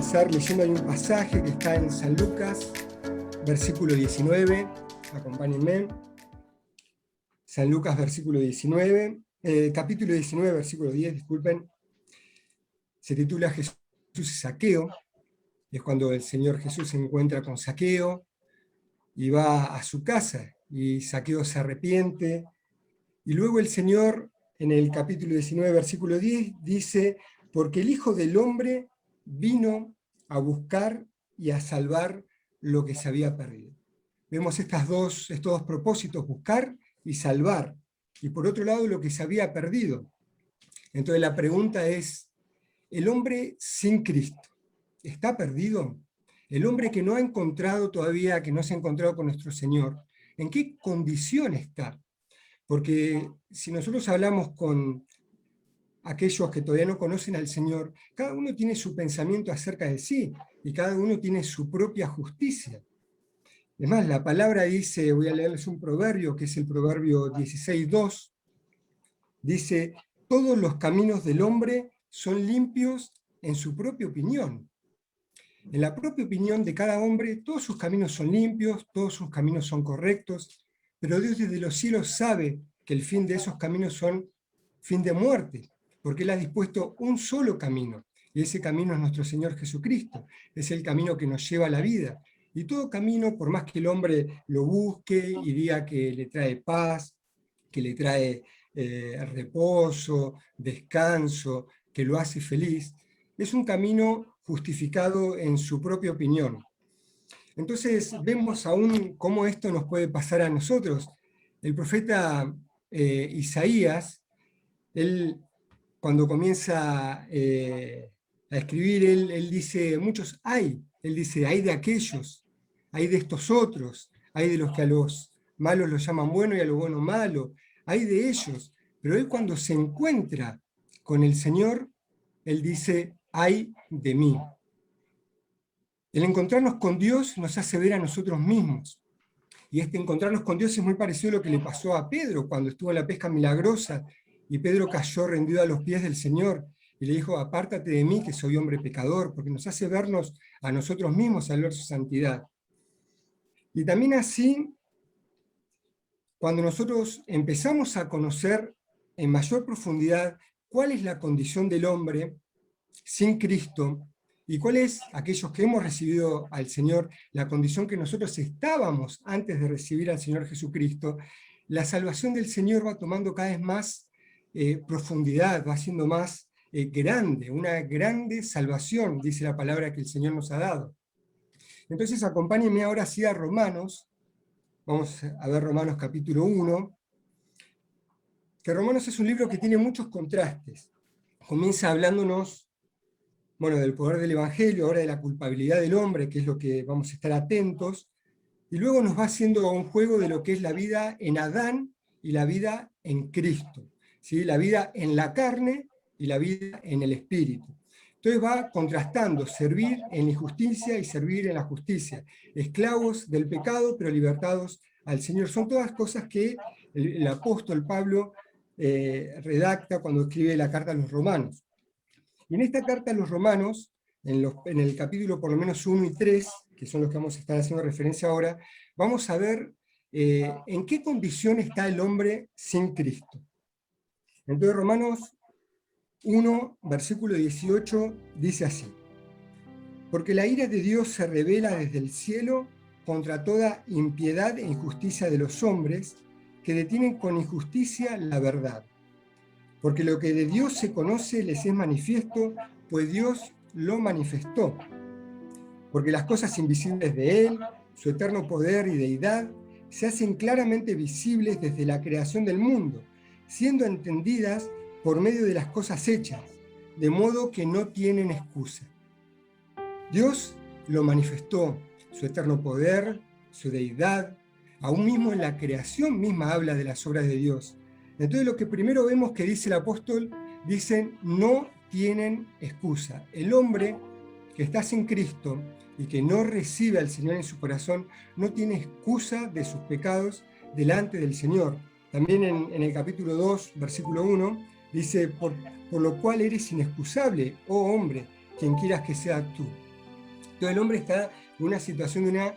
comenzar leyendo hay un pasaje que está en San Lucas, versículo 19, acompáñenme. San Lucas, versículo 19, capítulo 19, versículo 10, disculpen. Se titula Jesús y Zaqueo. Es cuando el Señor Jesús se encuentra con Zaqueo y va a su casa, y Zaqueo se arrepiente. Y luego el Señor, en el capítulo 19, versículo 10, dice: porque el Hijo del Hombre vino a buscar y a salvar lo que se había perdido. Vemos estos dos propósitos, buscar y salvar. Y por otro lado, lo que se había perdido. Entonces la pregunta es, ¿el hombre sin Cristo está perdido? El hombre que no ha encontrado todavía, que no se ha encontrado con nuestro Señor, ¿en qué condición está? Porque si nosotros hablamos con aquellos que todavía no conocen al Señor, cada uno tiene su pensamiento acerca de sí, y cada uno tiene su propia justicia. Es más, la palabra dice, voy a leerles un proverbio, que es el proverbio 16:2, dice: todos los caminos del hombre son limpios en su propia opinión. En la propia opinión de cada hombre, todos sus caminos son limpios, todos sus caminos son correctos, pero Dios desde los cielos sabe que el fin de esos caminos son fin de muerte, porque Él ha dispuesto un solo camino, y ese camino es nuestro Señor Jesucristo, es el camino que nos lleva a la vida. Y todo camino, por más que el hombre lo busque y diga que le trae paz, que le trae reposo, descanso, que lo hace feliz, es un camino justificado en su propia opinión. Entonces vemos aún cómo esto nos puede pasar a nosotros. El profeta Isaías, él cuando comienza a escribir, él dice, muchos hay, él dice, hay de aquellos, hay de estos otros, hay de los que a los malos los llaman bueno y a los buenos malo, hay de ellos, pero él cuando se encuentra con el Señor, él dice, hay de mí. El encontrarnos con Dios nos hace ver a nosotros mismos. Y este encontrarnos con Dios es muy parecido a lo que le pasó a Pedro cuando estuvo en la pesca milagrosa y Pedro cayó rendido a los pies del Señor y le dijo: apártate de mí que soy hombre pecador, porque nos hace vernos a nosotros mismos al ver su santidad. Y también así, cuando nosotros empezamos a conocer en mayor profundidad cuál es la condición del hombre sin Cristo, y cuál es, aquellos que hemos recibido al Señor, la condición que nosotros estábamos antes de recibir al Señor Jesucristo, la salvación del Señor va tomando cada vez más profundidad, va siendo más grande, una grande salvación, dice la palabra que el Señor nos ha dado. Entonces acompáñenme ahora sí a Romanos, vamos a ver Romanos capítulo 1, que Romanos es un libro que tiene muchos contrastes. Comienza hablándonos, bueno, del poder del Evangelio, ahora de la culpabilidad del hombre, que es lo que vamos a estar atentos, y luego nos va haciendo un juego de lo que es la vida en Adán y la vida en Cristo, ¿sí? La vida en la carne y la vida en el Espíritu. Entonces va contrastando servir en la injusticia y servir en la justicia, esclavos del pecado pero libertados al Señor. Son todas cosas que el apóstol Pablo redacta cuando escribe la carta a los romanos. Y en esta carta a los romanos, en el capítulo por lo menos 1 y 3, que son los que vamos a estar haciendo referencia ahora, vamos a ver en qué condición está el hombre sin Cristo. Entonces Romanos 1, versículo 18, dice así: porque la ira de Dios se revela desde el cielo contra toda impiedad e injusticia de los hombres que detienen con injusticia la verdad. Porque lo que de Dios se conoce les es manifiesto, pues Dios lo manifestó. Porque las cosas invisibles de Él, su eterno poder y deidad, se hacen claramente visibles desde la creación del mundo, siendo entendidas por medio de las cosas hechas, de modo que no tienen excusa. Dios lo manifestó, su eterno poder, su deidad, aún mismo en la creación misma habla de las obras de Dios. Entonces lo que primero vemos que dice el apóstol, dicen, no tienen excusa. El hombre que está sin Cristo y que no recibe al Señor en su corazón, no tiene excusa de sus pecados delante del Señor. También en el capítulo 2, versículo 1, dice, por lo cual eres inexcusable, oh hombre, quien quieras que sea tú. Entonces el hombre está en una situación de una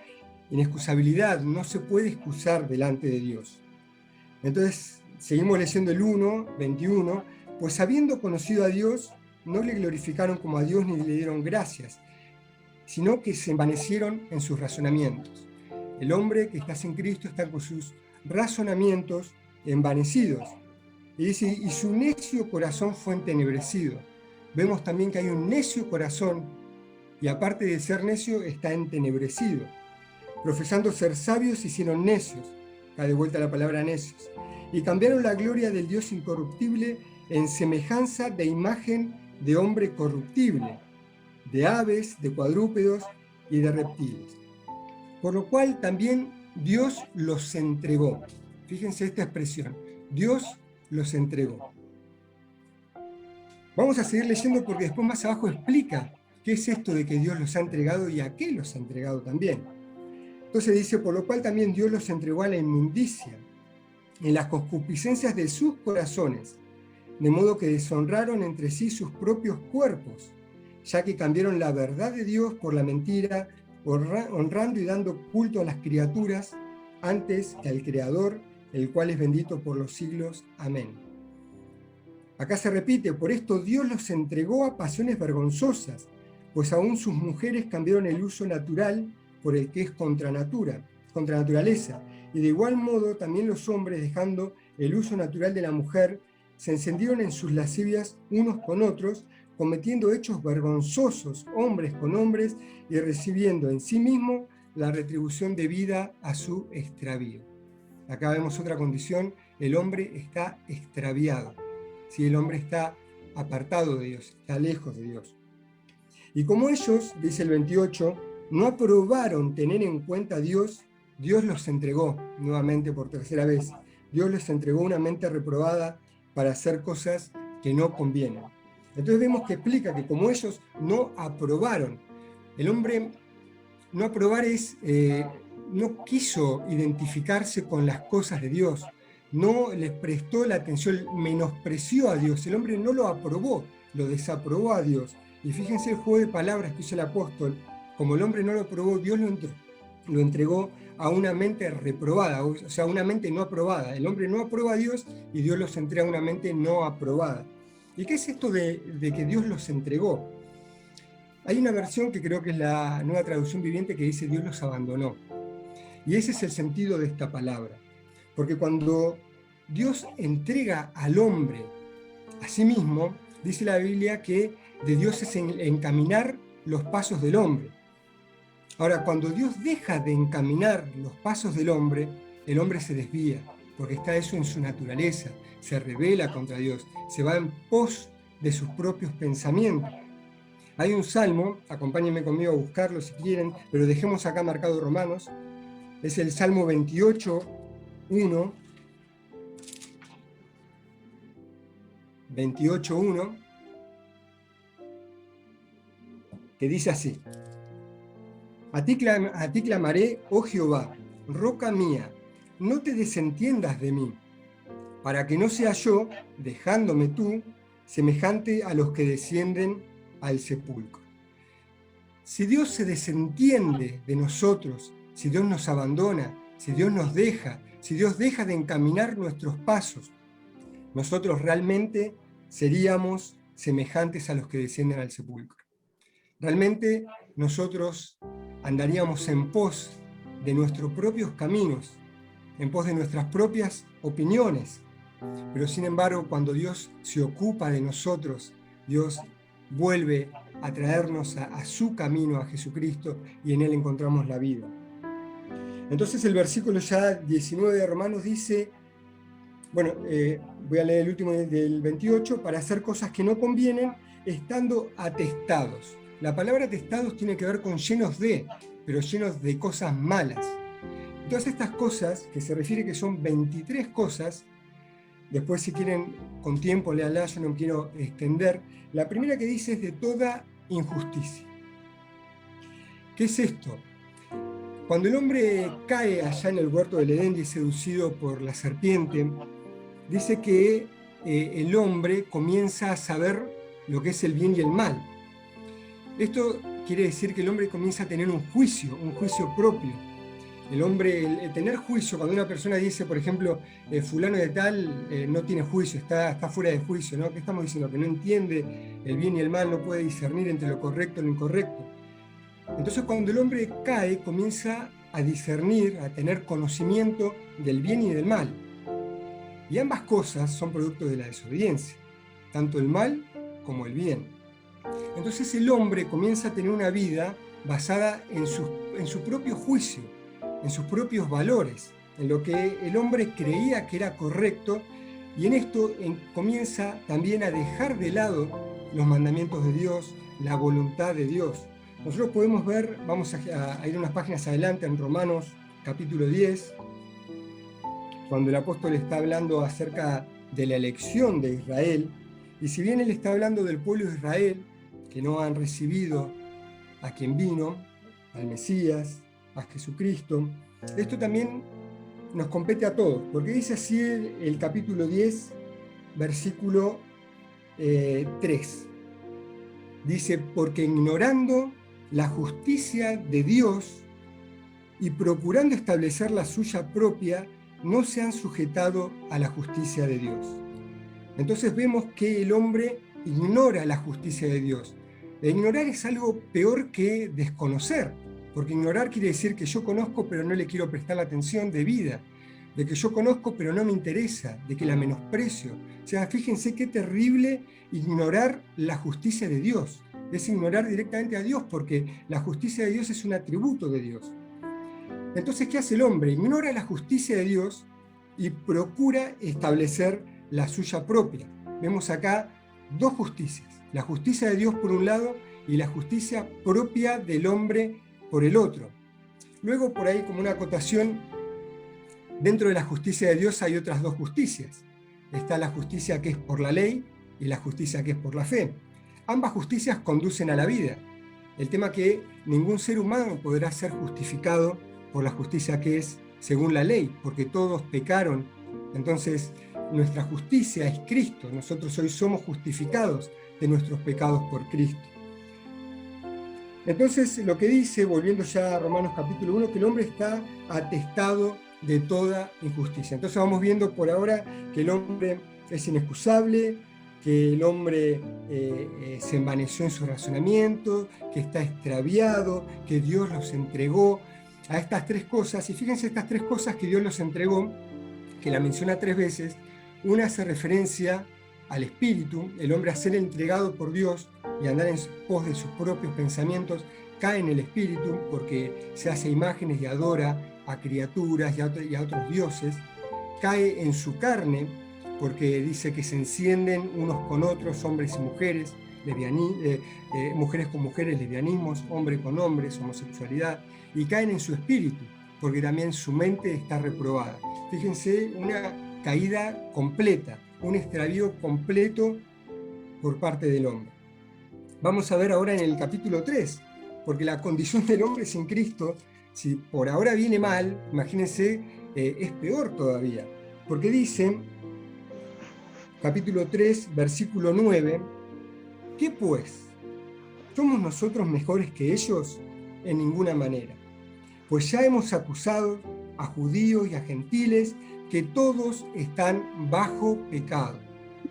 inexcusabilidad, no se puede excusar delante de Dios. Entonces, seguimos leyendo el 1:21, pues habiendo conocido a Dios, no le glorificaron como a Dios ni le dieron gracias, sino que se envanecieron en sus razonamientos. El hombre que está sin Cristo está con sus razonamientos envanecidos. Y dice, y su necio corazón fue entenebrecido. Vemos también que hay un necio corazón, y aparte de ser necio, está entenebrecido. Profesando ser sabios, se hicieron necios. Acá de vuelta la palabra necios. Y cambiaron la gloria del Dios incorruptible en semejanza de imagen de hombre corruptible, de aves, de cuadrúpedos y de reptiles. Por lo cual también Dios los entregó. Fíjense esta expresión, Dios los entregó. Vamos a seguir leyendo porque después más abajo explica qué es esto de que Dios los ha entregado y a qué los ha entregado también. Entonces dice, por lo cual también Dios los entregó a la inmundicia, en las concupiscencias de sus corazones, de modo que deshonraron entre sí sus propios cuerpos, ya que cambiaron la verdad de Dios por la mentira, honrando y dando culto a las criaturas antes que al Creador, el cual es bendito por los siglos. Amén. Acá se repite, por esto Dios los entregó a pasiones vergonzosas, pues aún sus mujeres cambiaron el uso natural por el que es contra naturaleza, y de igual modo también los hombres, dejando el uso natural de la mujer, se encendieron en sus lascivias unos con otros, cometiendo hechos vergonzosos, hombres con hombres, y recibiendo en sí mismo la retribución debida a su extravío. Acá vemos otra condición, el hombre está extraviado, ¿sí? El hombre está apartado de Dios, está lejos de Dios. Y como ellos, dice el 28, no aprobaron tener en cuenta a Dios, Dios los entregó nuevamente por tercera vez. Dios les entregó una mente reprobada para hacer cosas que no convienen. Entonces vemos que explica que como ellos no aprobaron, el hombre no aprobar es, no quiso identificarse con las cosas de Dios, no les prestó la atención, menospreció a Dios, el hombre no lo aprobó, lo desaprobó a Dios. Y fíjense el juego de palabras que hizo el apóstol, como el hombre no lo aprobó, Dios lo entregó a una mente reprobada, o sea, una mente no aprobada. El hombre no aprueba a Dios y Dios los entrega a una mente no aprobada. ¿Y qué es esto de que Dios los entregó? Hay una versión que creo que es la Nueva Traducción Viviente que dice Dios los abandonó. Y ese es el sentido de esta palabra. Porque cuando Dios entrega al hombre a sí mismo, dice la Biblia que de Dios es encaminar los pasos del hombre. Ahora, cuando Dios deja de encaminar los pasos del hombre, el hombre se desvía, porque está eso en su naturaleza, se rebela contra Dios, se va en pos de sus propios pensamientos. Hay un salmo, acompáñenme conmigo a buscarlo si quieren, pero dejemos acá marcado Romanos, es el Salmo 28:1, 28:1, que dice así: a ti clamaré, oh Jehová, roca mía, no te desentiendas de mí, para que no sea yo, dejándome tú, semejante a los que descienden al sepulcro. Si Dios se desentiende de nosotros, si Dios nos abandona, si Dios nos deja, si Dios deja de encaminar nuestros pasos, nosotros realmente seríamos semejantes a los que descienden al sepulcro. Realmente nosotros andaríamos en pos de nuestros propios caminos, en pos de nuestras propias opiniones. Pero sin embargo, cuando Dios se ocupa de nosotros, Dios vuelve a traernos a su camino, a Jesucristo, y en Él encontramos la vida. Entonces el versículo ya 19 de Romanos dice, bueno, voy a leer el último del 28, para hacer cosas que no convienen, estando atestados. La palabra atestados tiene que ver con llenos de, pero llenos de cosas malas. Todas estas cosas, que se refiere que son 23 cosas, después si quieren con tiempo léanla, yo no quiero extender. La primera que dice es de toda injusticia. ¿Qué es esto? Cuando el hombre cae allá en el huerto del Edén y es seducido por la serpiente, dice que el hombre comienza a saber lo que es el bien y el mal. Esto quiere decir que el hombre comienza a tener un juicio propio. El hombre, el tener juicio, cuando una persona dice, por ejemplo, fulano de tal no tiene juicio, está fuera de juicio, ¿no? ¿Qué estamos diciendo? Que no entiende el bien y el mal, no puede discernir entre lo correcto y lo incorrecto. Entonces, cuando el hombre cae, comienza a discernir, a tener conocimiento del bien y del mal. Y ambas cosas son producto de la desobediencia, tanto el mal como el bien. Entonces el hombre comienza a tener una vida basada en su propio juicio, en sus propios valores, en lo que el hombre creía que era correcto, y en esto comienza también a dejar de lado los mandamientos de Dios, la voluntad de Dios. Nosotros podemos ver, vamos a ir unas páginas adelante en Romanos capítulo 10, cuando el apóstol está hablando acerca de la elección de Israel, y si bien él está hablando del pueblo de Israel, que no han recibido a quien vino, al Mesías, a Jesucristo, esto también nos compete a todos, porque dice así el capítulo 10, versículo 3. Dice, porque ignorando la justicia de Dios y procurando establecer la suya propia, no se han sujetado a la justicia de Dios. Entonces vemos que el hombre ignora la justicia de Dios. E ignorar es algo peor que desconocer, porque ignorar quiere decir que yo conozco pero no le quiero prestar la atención debida, de que yo conozco pero no me interesa, de que la menosprecio. O sea, fíjense qué terrible ignorar la justicia de Dios. Es ignorar directamente a Dios, porque la justicia de Dios es un atributo de Dios. Entonces, ¿qué hace el hombre? Ignora la justicia de Dios y procura establecer la suya propia. Vemos acá dos justicias, la justicia de Dios por un lado y la justicia propia del hombre por el otro. Luego, por ahí, como una acotación, dentro de la justicia de Dios hay otras dos justicias. Está la justicia que es por la ley y la justicia que es por la fe. Ambas justicias conducen a la vida. El tema es que ningún ser humano podrá ser justificado por la justicia que es según la ley, porque todos pecaron. Entonces, nuestra justicia es Cristo. Nosotros hoy somos justificados de nuestros pecados por Cristo. Entonces, lo que dice, volviendo ya a Romanos capítulo 1, que el hombre está atestado de toda injusticia. Entonces vamos viendo por ahora que el hombre es inexcusable, que el hombre se envaneció en su razonamiento, que está extraviado, que Dios los entregó a estas tres cosas. Y fíjense estas tres cosas que Dios los entregó, que la menciona tres veces. Una hace referencia al espíritu, el hombre a ser entregado por Dios y andar en pos de sus propios pensamientos, cae en el espíritu porque se hace imágenes y adora a criaturas y a otros dioses, cae en su carne porque dice que se encienden unos con otros, hombres y mujeres, mujeres con mujeres, lesbianismos, hombre con hombres, homosexualidad, y caen en su espíritu porque también su mente está reprobada. Fíjense, una caída completa, un extravío completo por parte del hombre. Vamos a ver ahora en el capítulo 3, porque la condición del hombre sin Cristo, si por ahora viene mal, imagínense, es peor todavía, porque dice, capítulo 3, versículo 9, ¿qué pues? ¿Somos nosotros mejores que ellos? En ninguna manera. Pues ya hemos acusado a judíos y a gentiles que todos están bajo pecado.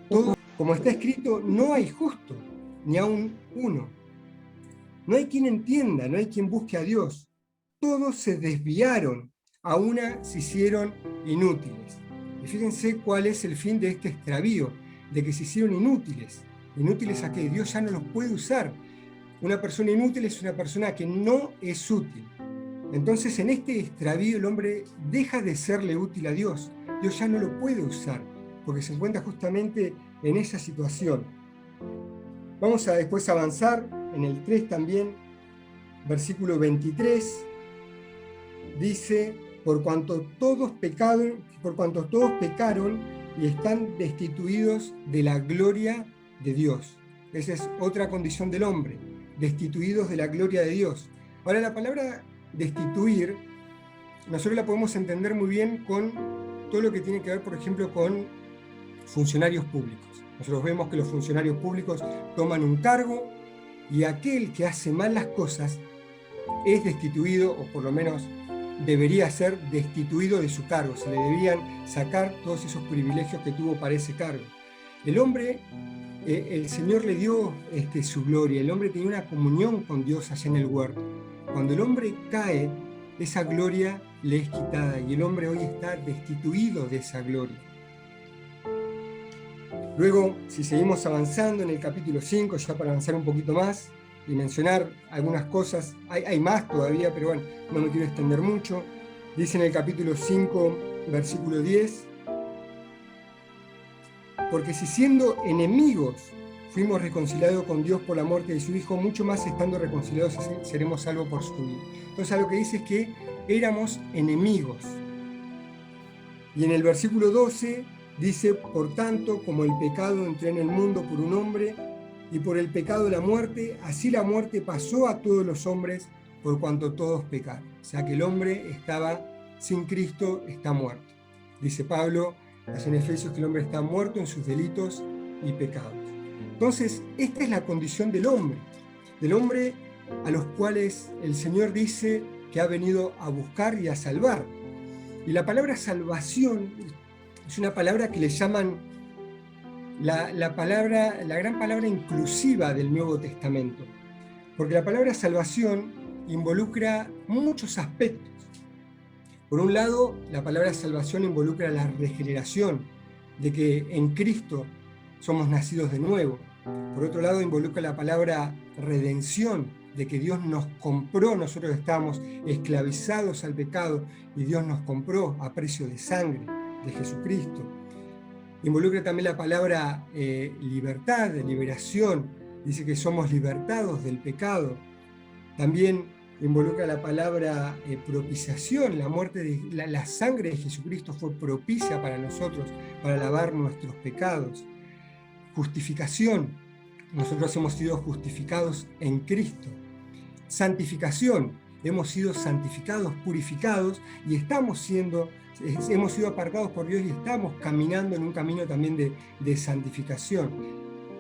Todos, como está escrito, no hay justo, ni aun uno. No hay quien entienda, no hay quien busque a Dios. Todos se desviaron, a una se hicieron inútiles. Y fíjense cuál es el fin de este extravío, de que se hicieron inútiles. Inútiles a que Dios ya no los puede usar. Una persona inútil es una persona que no es útil. Entonces, en este extravío el hombre deja de serle útil a Dios. Dios ya no lo puede usar, porque se encuentra justamente en esa situación. Vamos a después avanzar en el 3 también, versículo 23, dice, por cuanto todos pecaron y están destituidos de la gloria de Dios. Esa es otra condición del hombre, destituidos de la gloria de Dios. Ahora, la palabra destituir, nosotros la podemos entender muy bien con todo lo que tiene que ver, por ejemplo, con funcionarios públicos. Nosotros vemos que los funcionarios públicos toman un cargo y aquel que hace mal las cosas es destituido, o por lo menos debería ser destituido de su cargo. Se le deberían sacar todos esos privilegios que tuvo para ese cargo. El hombre, el Señor le dio su gloria. El hombre tenía una comunión con Dios allá en el huerto. Cuando el hombre cae, esa gloria le es quitada y el hombre hoy está destituido de esa gloria. Luego, si seguimos avanzando en el capítulo 5, ya para avanzar un poquito más y mencionar algunas cosas, hay más todavía, pero bueno, no me quiero extender mucho. Dice en el capítulo 5, versículo 10, porque si siendo enemigos fuimos reconciliados con Dios por la muerte de su Hijo, mucho más estando reconciliados seremos salvos por su vida. Entonces lo que dice es que éramos enemigos. Y en el versículo 12 dice, por tanto, como el pecado entró en el mundo por un hombre, y por el pecado la muerte, así la muerte pasó a todos los hombres, por cuanto todos pecaron. O sea que el hombre estaba sin Cristo, está muerto. Dice Pablo, en Efesios, que el hombre está muerto en sus delitos y pecados. Entonces, esta es la condición del hombre a los cuales el Señor dice que ha venido a buscar y a salvar. Y la palabra salvación es una palabra que le llaman la gran palabra inclusiva del Nuevo Testamento, porque la palabra salvación involucra muchos aspectos. Por un lado, la palabra salvación involucra la regeneración, de que en Cristo somos nacidos de nuevo. Por otro lado, involucra la palabra redención, de que Dios nos compró, nosotros estábamos esclavizados al pecado y Dios nos compró a precio de sangre de Jesucristo. Involucra también la palabra libertad, de liberación, dice que somos libertados del pecado. También involucra la palabra propiciación, la muerte la sangre de Jesucristo fue propicia para nosotros, para lavar nuestros pecados. Justificación, nosotros hemos sido justificados en Cristo. Santificación, hemos sido santificados, purificados y hemos sido apartados por Dios y estamos caminando en un camino también de santificación.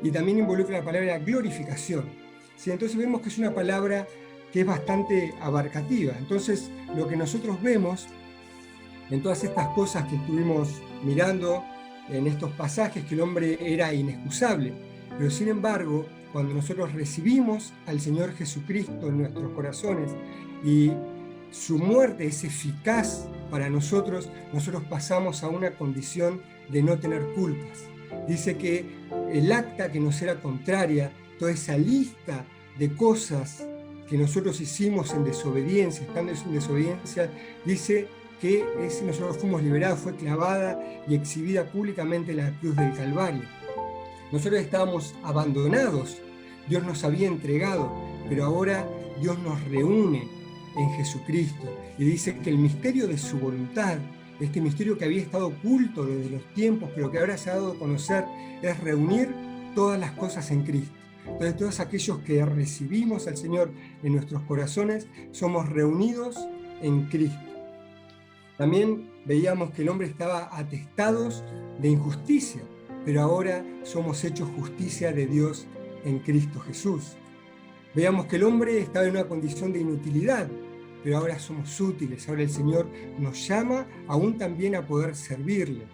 Y también involucra la palabra glorificación. ¿Sí? Entonces vemos que es una palabra que es bastante abarcativa. Entonces lo que nosotros vemos en todas estas cosas que estuvimos mirando en estos pasajes, que el hombre era inexcusable, pero sin embargo, cuando nosotros recibimos al Señor Jesucristo en nuestros corazones y su muerte es eficaz para nosotros, nosotros pasamos a una condición de no tener culpas. Dice que el acta que nos era contraria, toda esa lista de cosas que nosotros hicimos en desobediencia, estando en desobediencia, dice que nosotros fuimos liberados, fue clavada y exhibida públicamente en la cruz del Calvario. Nosotros estábamos abandonados, Dios nos había entregado, pero ahora Dios nos reúne en Jesucristo y dice que el misterio de su voluntad, este misterio que había estado oculto desde los tiempos, pero que ahora se ha dado a conocer, es reunir todas las cosas en Cristo. Entonces todos aquellos que recibimos al Señor en nuestros corazones, somos reunidos en Cristo. También veíamos que el hombre estaba atestados de injusticia, pero ahora somos hechos justicia de Dios en Cristo Jesús. Veíamos que el hombre estaba en una condición de inutilidad, pero ahora somos útiles, ahora el Señor nos llama aún también a poder servirle.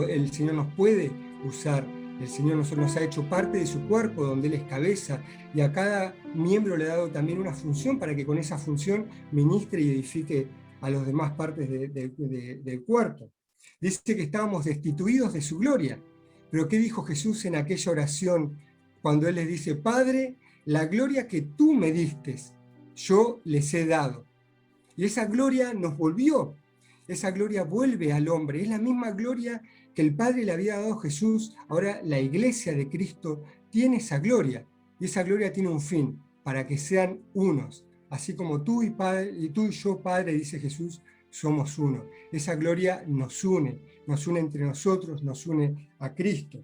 El Señor nos puede usar, el Señor nos ha hecho parte de su cuerpo, donde Él es cabeza, y a cada miembro le ha dado también una función para que con esa función ministre y edifique a las demás partes del cuerpo. Dice que estábamos destituidos de su gloria, pero ¿qué dijo Jesús en aquella oración cuando Él les dice, Padre, la gloria que tú me diste, yo les he dado? Y esa gloria nos volvió, esa gloria vuelve al hombre, es la misma gloria que el Padre le había dado a Jesús. Ahora la iglesia de Cristo tiene esa gloria, y esa gloria tiene un fin, para que sean unos, así como tú y yo, Padre, dice Jesús, somos uno. Esa gloria nos une entre nosotros, nos une a Cristo.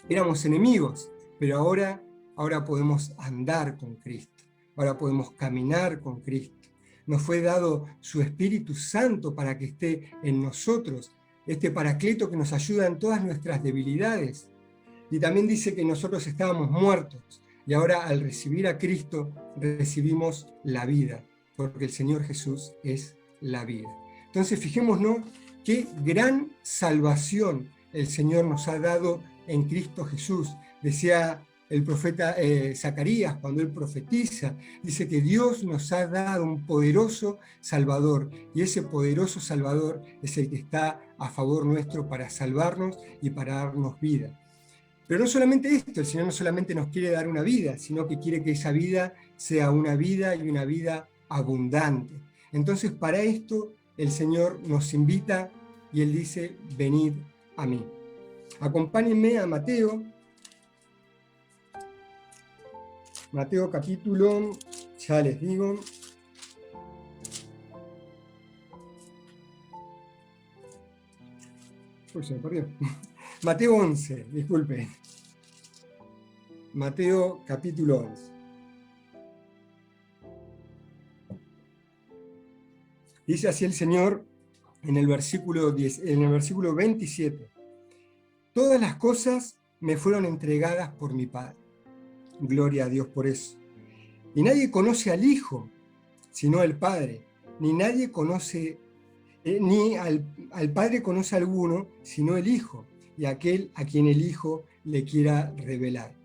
Éramos enemigos, pero ahora podemos andar con Cristo, ahora podemos caminar con Cristo. Nos fue dado su Espíritu Santo para que esté en nosotros, este Paracleto que nos ayuda en todas nuestras debilidades. Y también dice que nosotros estábamos muertos. Y ahora al recibir a Cristo, recibimos la vida, porque el Señor Jesús es la vida. Entonces fijémonos qué gran salvación el Señor nos ha dado en Cristo Jesús. Decía el profeta Zacarías, cuando él profetiza, dice que Dios nos ha dado un poderoso Salvador, y ese poderoso Salvador es el que está a favor nuestro para salvarnos y para darnos vida. Pero no solamente esto, el Señor no solamente nos quiere dar una vida, sino que quiere que esa vida sea una vida y una vida abundante. Entonces, para esto, el Señor nos invita y Él dice, venid a mí. Acompáñenme a Mateo capítulo, ya les digo, uy, se me perdió. Mateo 11, disculpe. Mateo capítulo 11. Dice así el Señor en el versículo 27. Todas las cosas me fueron entregadas por mi Padre. Gloria a Dios por eso. Y nadie conoce al Hijo, sino el Padre. Ni nadie conoce, ni al Padre conoce a alguno, sino el Hijo, y aquel a quien el Hijo le quiera revelar.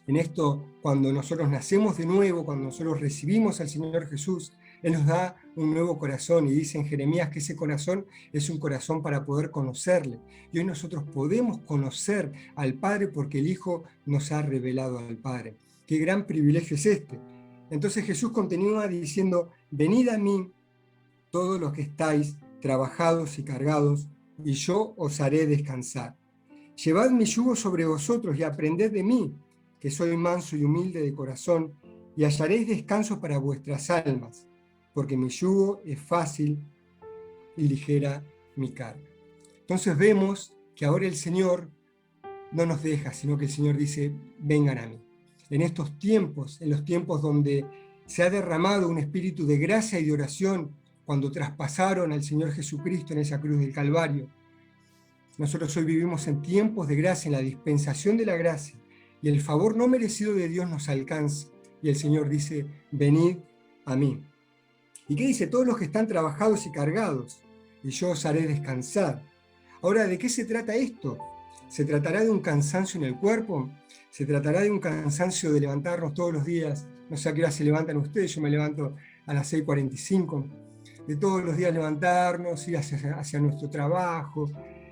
En esto, cuando nosotros nacemos de nuevo, cuando nosotros recibimos al Señor Jesús, Él nos da un nuevo corazón, y dice en Jeremías que ese corazón es un corazón para poder conocerle. Y hoy nosotros podemos conocer al Padre porque el Hijo nos ha revelado al Padre. Qué gran privilegio es este. Entonces Jesús continúa diciendo, venid a mí todos los que estáis trabajados y cargados, y yo os haré descansar. Llevad mi yugo sobre vosotros y aprended de mí, que soy manso y humilde de corazón, y hallaréis descanso para vuestras almas, porque mi yugo es fácil y ligera mi carga. Entonces vemos que ahora el Señor no nos deja, sino que el Señor dice, vengan a mí. En estos tiempos, en los tiempos donde se ha derramado un espíritu de gracia y de oración, cuando traspasaron al Señor Jesucristo en esa cruz del Calvario, nosotros hoy vivimos en tiempos de gracia, en la dispensación de la gracia, y el favor no merecido de Dios nos alcanza, y el Señor dice, venid a mí. ¿Y qué dice? Todos los que están trabajados y cargados, y yo os haré descansar. Ahora, ¿de qué se trata esto? ¿Se tratará de un cansancio en el cuerpo? ¿Se tratará de un cansancio de levantarnos todos los días? No sé a qué hora se levantan ustedes, yo me levanto a las 6:45, de todos los días levantarnos, ir hacia nuestro trabajo,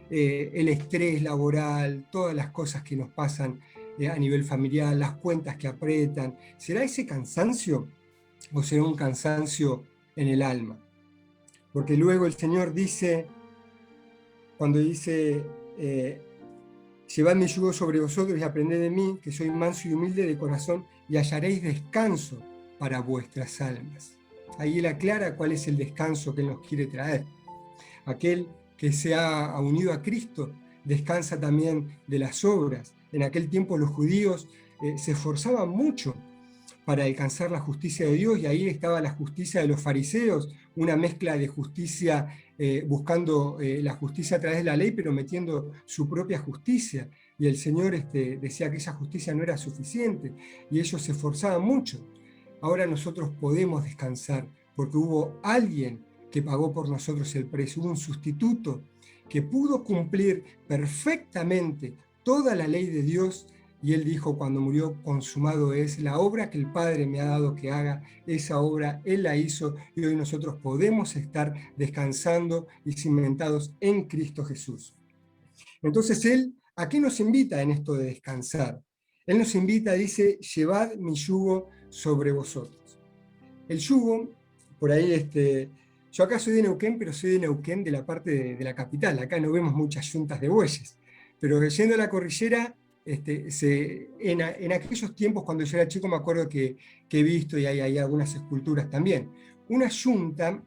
el estrés laboral, todas las cosas que nos pasan a nivel familiar, las cuentas que apretan. ¿Será ese cansancio o será un cansancio en el alma? Porque luego el Señor dice, cuando dice, llevad mi yugo sobre vosotros y aprended de mí, que soy manso y humilde de corazón, y hallaréis descanso para vuestras almas. Ahí Él aclara cuál es el descanso que Él nos quiere traer. Aquel que se ha unido a Cristo descansa también de las obras. En aquel tiempo los judíos se esforzaban mucho para alcanzar la justicia de Dios, y ahí estaba la justicia de los fariseos, una mezcla de justicia, buscando la justicia a través de la ley, pero metiendo su propia justicia. Y el Señor decía que esa justicia no era suficiente, y ellos se esforzaban mucho. Ahora nosotros podemos descansar, porque hubo alguien que pagó por nosotros el precio, hubo un sustituto que pudo cumplir perfectamente toda la ley de Dios. Y Él dijo cuando murió, consumado es, la obra que el Padre me ha dado que haga, esa obra Él la hizo, y hoy nosotros podemos estar descansando y cimentados en Cristo Jesús. Entonces Él, ¿a qué nos invita en esto de descansar? Él nos invita, dice, llevad mi yugo sobre vosotros. El yugo, por ahí, yo acá soy de Neuquén, pero soy de Neuquén de la parte de la capital. Acá no vemos muchas yuntas de bueyes, pero yendo a la cordillera, en aquellos tiempos cuando yo era chico me acuerdo que he visto, y hay algunas esculturas también. Una yunta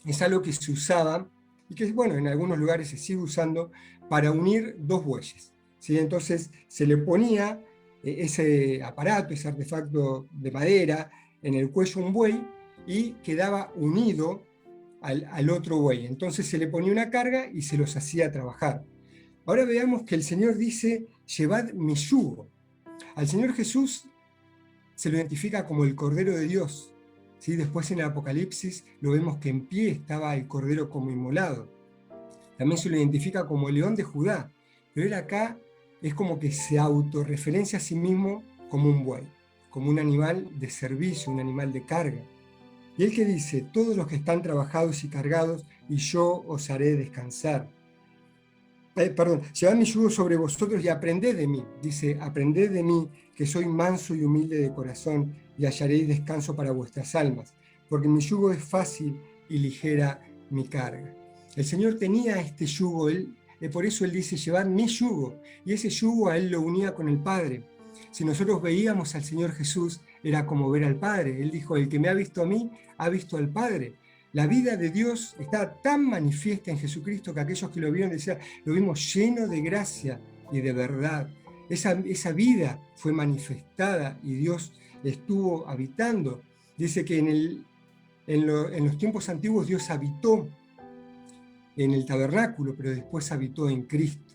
es algo que se usaba, y que bueno, en algunos lugares se sigue usando, para unir dos bueyes, ¿sí? Entonces se le ponía ese aparato, ese artefacto de madera, en el cuello un buey, y quedaba unido al otro buey. Entonces se le ponía una carga y se los hacía trabajar. Ahora veamos que el Señor dice, llevad mi yugo. Al Señor Jesús se lo identifica como el Cordero de Dios. ¿Sí? Después en el Apocalipsis lo vemos que en pie estaba el Cordero como inmolado. También se lo identifica como el León de Judá, pero él acá es como que se autorreferencia a sí mismo como un buey, como un animal de servicio, un animal de carga. Y él que dice, todos los que están trabajados y cargados, y yo os haré descansar. Llevad mi yugo sobre vosotros y aprended de mí. Dice, aprended de mí, que soy manso y humilde de corazón, y hallaréis descanso para vuestras almas, porque mi yugo es fácil y ligera mi carga. El Señor tenía este yugo, por eso Él dice, llevad mi yugo, y ese yugo a Él lo unía con el Padre. Si nosotros veíamos al Señor Jesús, era como ver al Padre. Él dijo, el que me ha visto a mí, ha visto al Padre. La vida de Dios está tan manifiesta en Jesucristo que aquellos que lo vieron decían, lo vimos lleno de gracia y de verdad. Esa vida fue manifestada y Dios estuvo habitando. Dice que en los tiempos antiguos Dios habitó en el tabernáculo, pero después habitó en Cristo.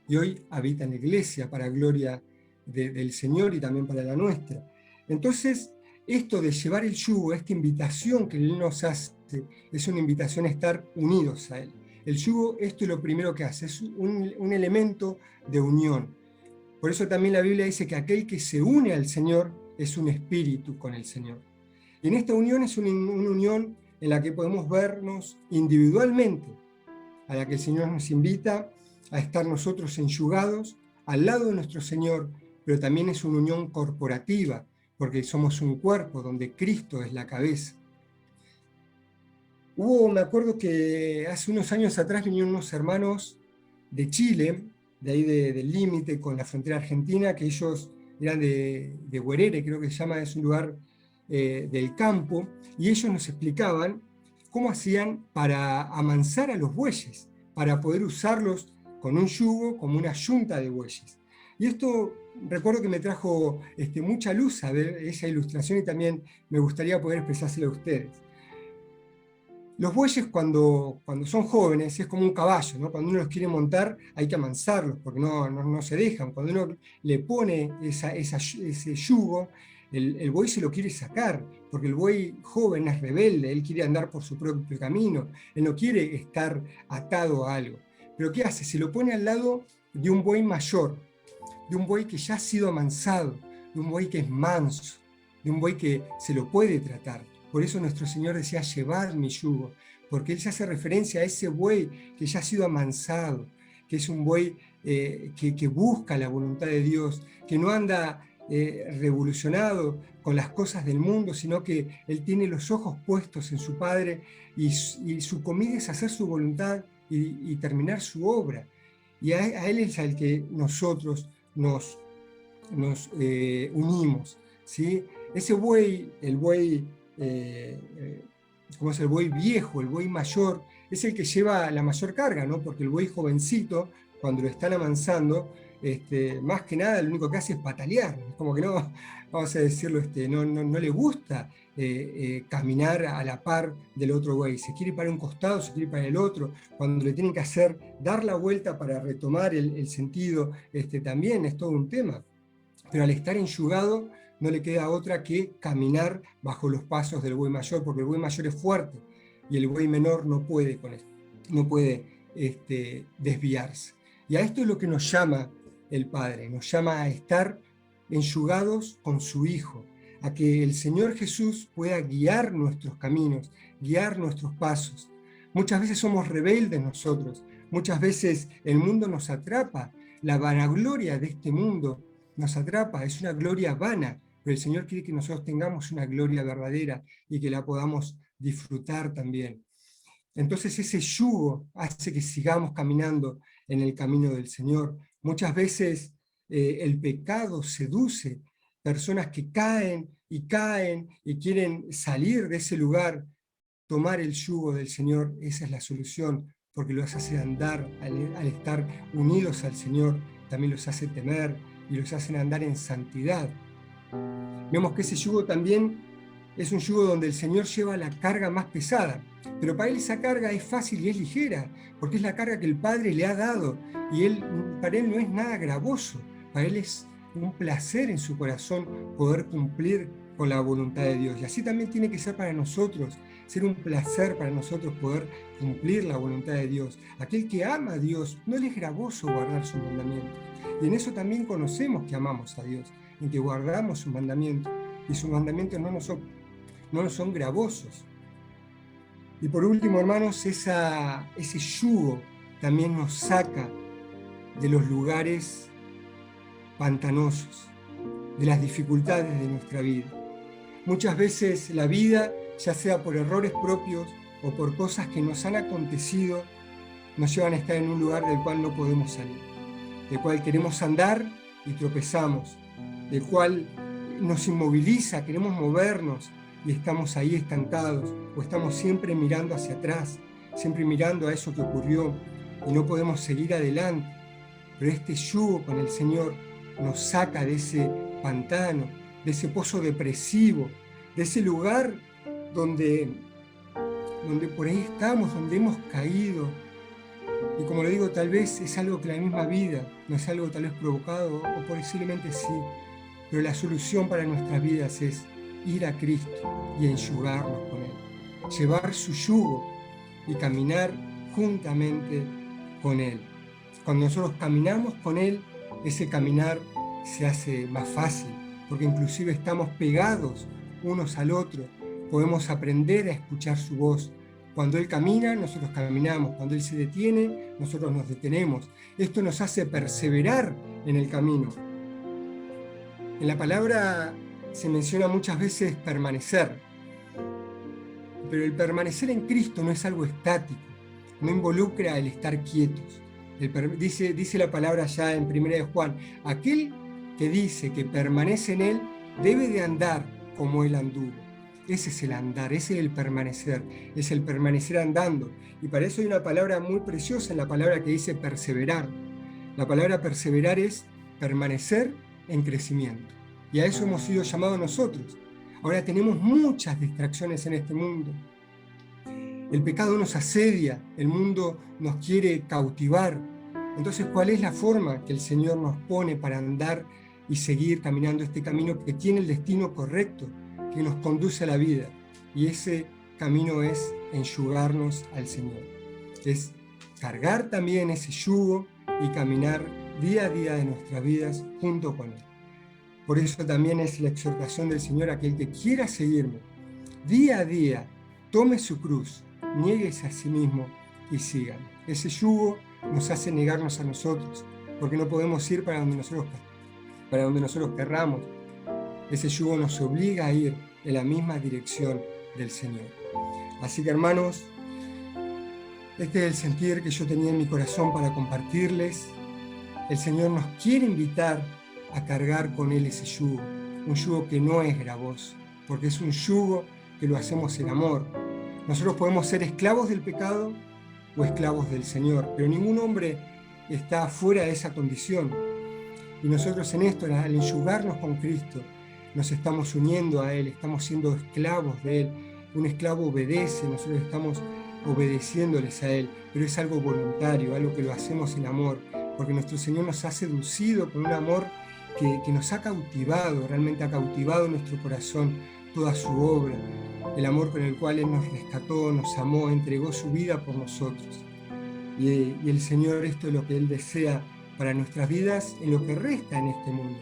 Y hoy habita en la iglesia para gloria del Señor y también para la nuestra. Entonces, esto de llevar el yugo, esta invitación que Él nos hace, es una invitación a estar unidos a Él. El yugo, esto es lo primero que hace, es un elemento de unión. Por eso también la Biblia dice que aquel que se une al Señor es un espíritu con el Señor. Y en esta unión es una unión en la que podemos vernos individualmente, a la que el Señor nos invita a estar nosotros enyugados al lado de nuestro Señor, pero también es una unión corporativa, porque somos un cuerpo donde Cristo es la cabeza. Me acuerdo que hace unos años atrás vinieron unos hermanos de Chile, de ahí del límite con la frontera argentina, que ellos eran de Huerere, creo que se llama, es un lugar del campo, y ellos nos explicaban cómo hacían para amansar a los bueyes, para poder usarlos con un yugo como una yunta de bueyes. Y esto recuerdo que me trajo mucha luz a ver esa ilustración y también me gustaría poder expresársela a ustedes. Los bueyes cuando son jóvenes es como un caballo, ¿no? Cuando uno los quiere montar hay que amansarlos porque no se dejan. Cuando uno le pone ese yugo, el buey se lo quiere sacar, porque el buey joven es rebelde, él quiere andar por su propio camino, él no quiere estar atado a algo. Pero ¿qué hace? Se lo pone al lado de un buey mayor, de un buey que ya ha sido amansado, de un buey que es manso, de un buey que se lo puede tratar. Por eso nuestro Señor decía, llevad mi yugo, porque Él ya hace referencia a ese buey que ya ha sido amansado, que es un buey que busca la voluntad de Dios, que no anda revolucionado con las cosas del mundo, sino que Él tiene los ojos puestos en su Padre y su comida es hacer su voluntad y terminar su obra. Y a Él es al que nosotros nos unimos, ¿sí? Ese buey, el buey como es el buey viejo, el buey mayor, es el que lleva la mayor carga, ¿no? Porque el buey jovencito, cuando lo están amansando, más que nada lo único que hace es patalear, es como que no, vamos a decirlo, no le gusta caminar a la par del otro buey, se quiere ir para un costado, se quiere ir para el otro, cuando le tienen que dar la vuelta para retomar el sentido, también es todo un tema. Pero al estar enyugado no le queda otra que caminar bajo los pasos del buey mayor, porque el buey mayor es fuerte y el buey menor no puede con esto, no puede desviarse. Y a esto es lo que nos llama el Padre, nos llama a estar enyugados con su Hijo, a que el Señor Jesús pueda guiar nuestros caminos, guiar nuestros pasos. Muchas veces somos rebeldes nosotros, muchas veces el mundo nos atrapa, la vanagloria de este mundo nos atrapa, es una gloria vana, pero el Señor quiere que nosotros tengamos una gloria verdadera y que la podamos disfrutar también. Entonces ese yugo hace que sigamos caminando en el camino del Señor. Muchas veces el pecado seduce personas que caen y quieren salir de ese lugar. Tomar el yugo del Señor, esa es la solución, porque los hace andar, al estar unidos al Señor, también los hace temer y los hacen andar en santidad. Vemos que ese yugo también es un yugo donde el Señor lleva la carga más pesada, pero para Él esa carga es fácil y es ligera, porque es la carga que el Padre le ha dado, y para Él no es nada gravoso, para Él es un placer en su corazón poder cumplir con la voluntad de Dios. Y así también tiene que ser para nosotros, ser un placer para nosotros poder cumplir la voluntad de Dios. Aquel que ama a Dios, no le es gravoso guardar sus mandamientos. Y en eso también conocemos que amamos a Dios, en que guardamos sus mandamientos. Y sus mandamientos no nos son gravosos. Y por último, hermanos, ese yugo también nos saca de los lugares pantanosos, de las dificultades de nuestra vida. Muchas veces la vida, ya sea por errores propios o por cosas que nos han acontecido, nos llevan a estar en un lugar del cual no podemos salir, del cual queremos andar y tropezamos, del cual nos inmoviliza, queremos movernos y estamos ahí estancados, o estamos siempre mirando hacia atrás, siempre mirando a eso que ocurrió y no podemos seguir adelante. Pero este yugo con el Señor nos saca de ese pantano, de ese pozo depresivo, de ese lugar donde por ahí estamos, donde hemos caído. Y como le digo, tal vez es algo que la misma vida, no es algo tal vez provocado, o posiblemente sí, pero la solución para nuestras vidas es ir a Cristo y enjugarnos con Él, llevar su yugo y caminar juntamente con Él. Cuando nosotros caminamos con Él, ese caminar se hace más fácil, porque inclusive estamos pegados unos al otro, podemos aprender a escuchar su voz. Cuando Él camina, nosotros caminamos. Cuando Él se detiene, nosotros nos detenemos. Esto nos hace perseverar en el camino. En la palabra se menciona muchas veces permanecer, pero el permanecer en Cristo no es algo estático, no involucra el estar quietos. Dice la palabra ya en 1 de Juan, aquel que dice que permanece en Él debe de andar como Él anduvo. Ese es el andar, ese es el permanecer, es el permanecer andando. Y para eso hay una palabra muy preciosa en la palabra que dice perseverar. La palabra perseverar es permanecer en crecimiento. Y a eso hemos sido llamados nosotros. Ahora tenemos muchas distracciones en este mundo. El pecado nos asedia, el mundo nos quiere cautivar. Entonces, ¿cuál es la forma que el Señor nos pone para andar y seguir caminando este camino que tiene el destino correcto, que nos conduce a la vida? Y ese camino es enjugarnos al Señor. Es cargar también ese yugo y caminar día a día de nuestras vidas junto con Él. Por eso también es la exhortación del Señor a aquel que quiera seguirme, día a día, tome su cruz, niéguese a sí mismo y sígame. Ese yugo nos hace negarnos a nosotros, porque no podemos ir para donde nosotros querramos. Ese yugo nos obliga a ir en la misma dirección del Señor. Así que, hermanos, este es el sentir que yo tenía en mi corazón para compartirles. El Señor nos quiere invitar a cargar con Él ese yugo, un yugo que no es gravoso, porque es un yugo que lo hacemos en amor. Nosotros podemos ser esclavos del pecado o esclavos del Señor, pero ningún hombre está fuera de esa condición. Y nosotros en esto, al enjugarnos con Cristo, nos estamos uniendo a Él, estamos siendo esclavos de Él. Un esclavo obedece, nosotros estamos obedeciéndoles a Él, pero es algo voluntario, algo que lo hacemos en amor, porque nuestro Señor nos ha seducido con un amor que nos ha cautivado, realmente ha cautivado nuestro corazón, toda su obra, el amor con el cual Él nos rescató, nos amó, entregó su vida por nosotros. Y el Señor, esto es lo que Él desea para nuestras vidas en lo que resta en este mundo,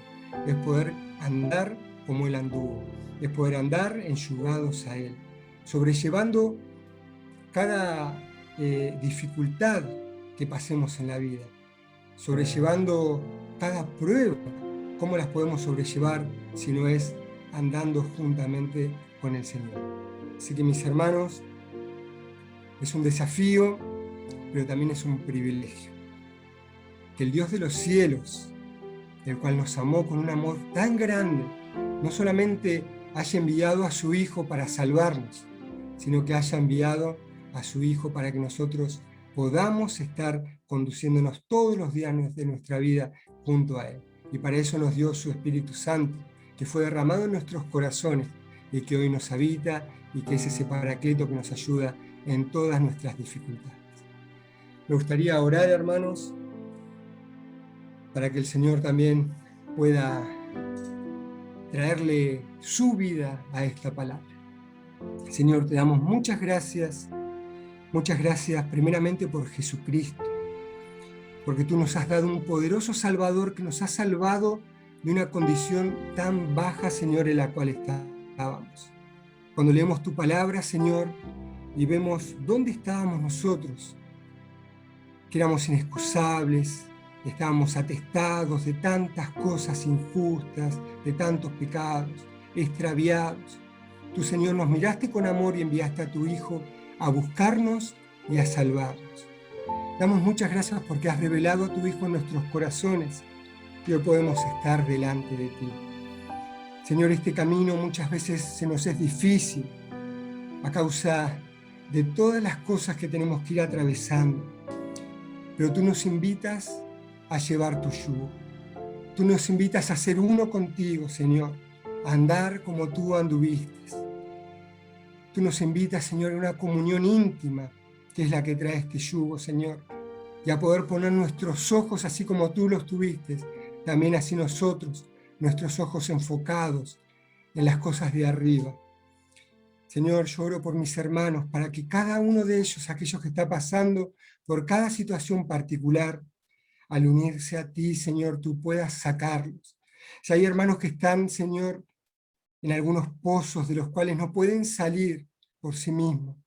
es poder andar como Él anduvo, es poder andar enjugados a Él, sobrellevando cada dificultad que pasemos en la vida, sobrellevando cada prueba. ¿Cómo las podemos sobrellevar si no es andando juntamente con el Señor? Así que, mis hermanos, es un desafío, pero también es un privilegio. Que el Dios de los cielos, el cual nos amó con un amor tan grande, no solamente haya enviado a su Hijo para salvarnos, sino que haya enviado a su Hijo para que nosotros podamos estar conduciéndonos todos los días de nuestra vida junto a Él. Y para eso nos dio su Espíritu Santo, que fue derramado en nuestros corazones y que hoy nos habita y que es ese paracleto que nos ayuda en todas nuestras dificultades. Me gustaría orar, hermanos, para que el Señor también pueda traerle su vida a esta palabra. Señor, te damos muchas gracias primeramente por Jesucristo, porque tú nos has dado un poderoso Salvador que nos ha salvado de una condición tan baja, Señor, en la cual estábamos. Cuando leemos tu palabra, Señor, y vemos dónde estábamos nosotros, que éramos inexcusables, estábamos atestados de tantas cosas injustas, de tantos pecados, extraviados. Tú, Señor, nos miraste con amor y enviaste a tu Hijo a buscarnos y a salvarnos. Damos muchas gracias porque has revelado a tu Hijo en nuestros corazones y hoy podemos estar delante de ti. Señor, este camino muchas veces se nos es difícil a causa de todas las cosas que tenemos que ir atravesando, pero tú nos invitas a llevar tu yugo. Tú nos invitas a ser uno contigo, Señor, a andar como tú anduviste. Tú nos invitas, Señor, a una comunión íntima, que es la que trae este yugo, Señor, y a poder poner nuestros ojos, así como tú los tuviste, también así nosotros, nuestros ojos enfocados en las cosas de arriba. Señor, yo oro por mis hermanos, para que cada uno de ellos, aquellos que está pasando por cada situación particular, al unirse a ti, Señor, tú puedas sacarlos. Si hay hermanos que están, Señor, en algunos pozos de los cuales no pueden salir por sí mismos,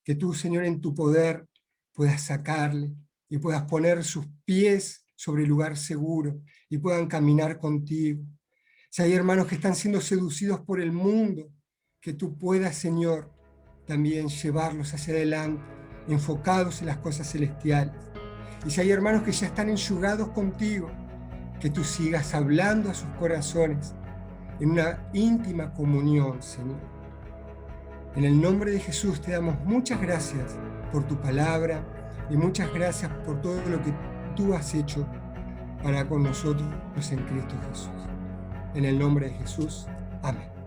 que tú, Señor, en tu poder puedas sacarle y puedas poner sus pies sobre el lugar seguro y puedan caminar contigo. Si hay hermanos que están siendo seducidos por el mundo, que tú puedas, Señor, también llevarlos hacia adelante, enfocados en las cosas celestiales. Y si hay hermanos que ya están enjugados contigo, que tú sigas hablando a sus corazones en una íntima comunión, Señor. En el nombre de Jesús te damos muchas gracias por tu palabra y muchas gracias por todo lo que tú has hecho para con nosotros en Cristo Jesús. En el nombre de Jesús, amén.